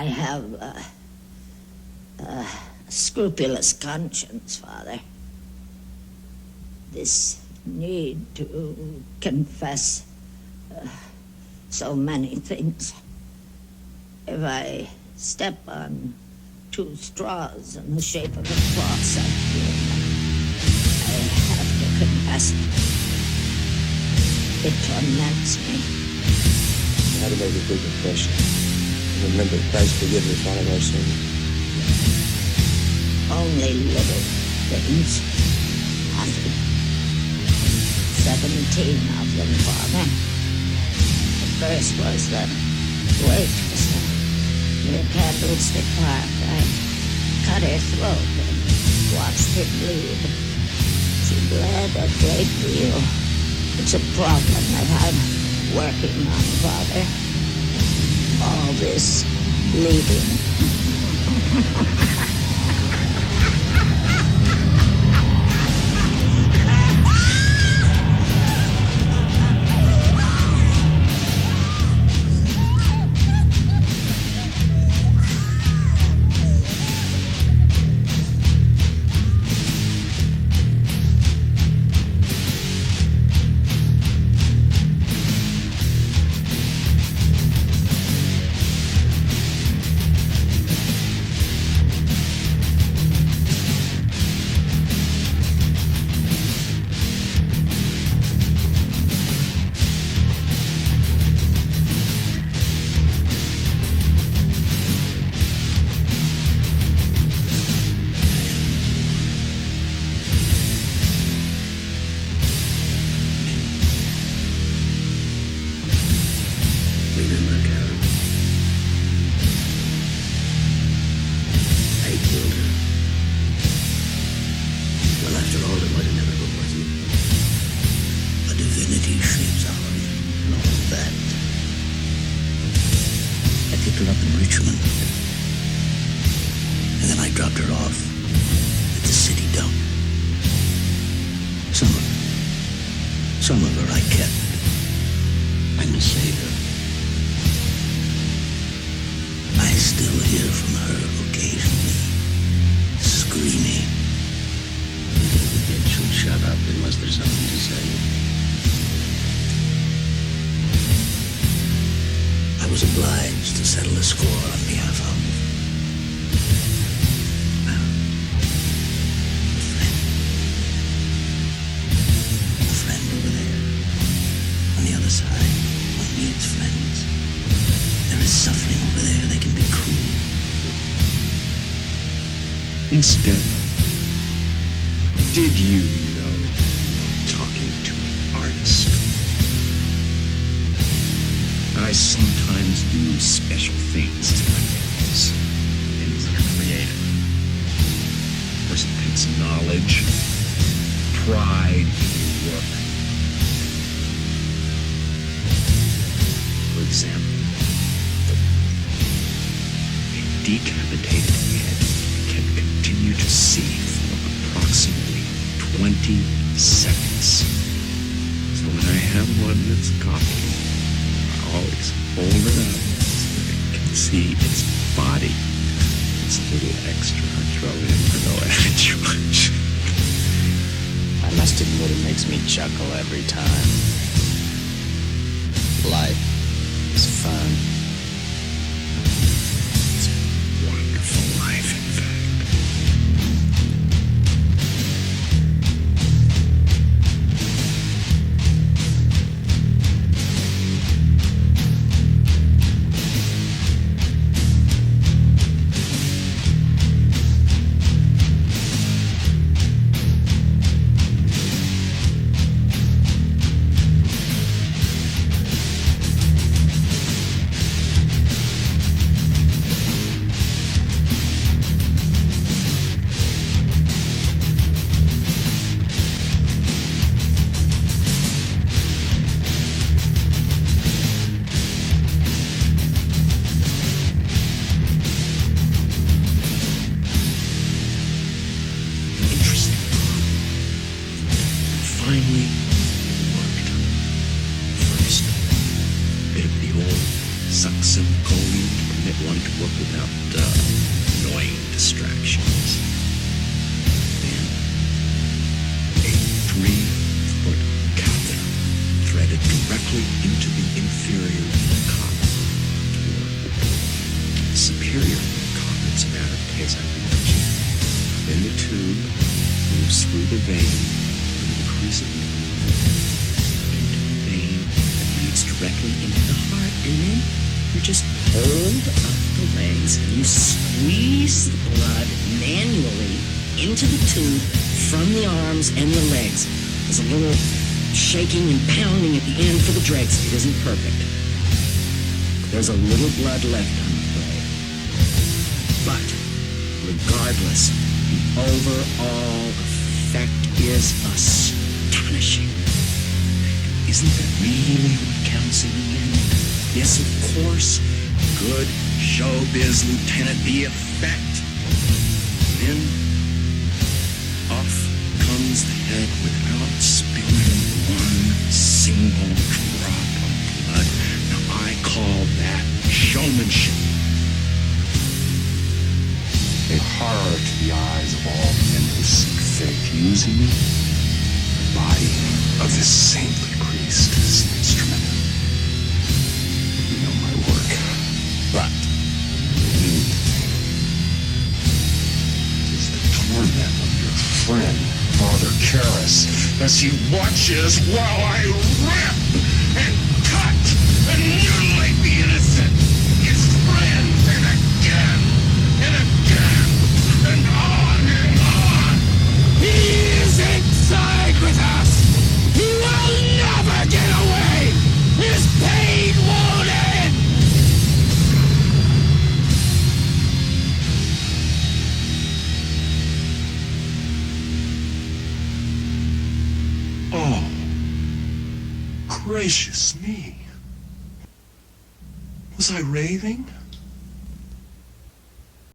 I have a scrupulous conscience, Father. This need to confess so many things. If I step on 2 straws in the shape of a cross, I feel I have to confess it. It torments me. How to make a good impression. Remember, Christ forgive us all of our sins. Only little things. Nothing. 17 of them, Father. The first was the waitress near Candlestick Park. I cut her throat and watched her bleed. She bled a great deal. It's a problem that I'm working on, Father. All this bleeding. Some of her I kept. I'm a savior. I still hear from her occasionally, screaming. If the bitch would shut up unless there's something to say. I was obliged to settle a score on behalf of. Side, one needs friends. There is suffering over there. They can be cruel. Instead, did you know talking to an artist? I sometimes do special things to my nails. Things that are creative. A person takes knowledge, pride in your work. For example, a decapitated head can continue to see for approximately 20 seconds. So when I have one that's copied, I always hold it up so that I can see its body. It's a little extra I throw in for no added charge. I must admit it makes me chuckle every time. Life is fun. It's a wonderful life, in fact. Finally worked. First, bit of the old suck some choline to permit one to work without annoying distractions. Then, a 3-foot catheter threaded directly into the inferior column toward the superior continence matter as I mentioned. Then the tube moves through the vein and increases into the vein that leads directly into the heart, and then you just hold up the legs and you squeeze the blood manually into the tube from the arms and the legs. There's a little shaking and pounding at the end for the dregs. It isn't perfect. There's a little blood left, I'm afraid. But regardless, the overall effect is astonishing. Isn't that really what counts in the end? Yes, of course. Good showbiz, Lieutenant, the effect. Then off comes the head without spilling one single drop of blood. Now I call that showmanship. A horror to the eyes of all men who seek faith, using the body of this saintly priest as an instrument. You know my work, but the main thing is the torment of your friend, Father Karras, as he watches while I rip and cut and mutilate the innocent, his friends, and again and again and on and on. He is inside with us. He will never get away. His pain won't end. Oh, gracious me. Was I raving?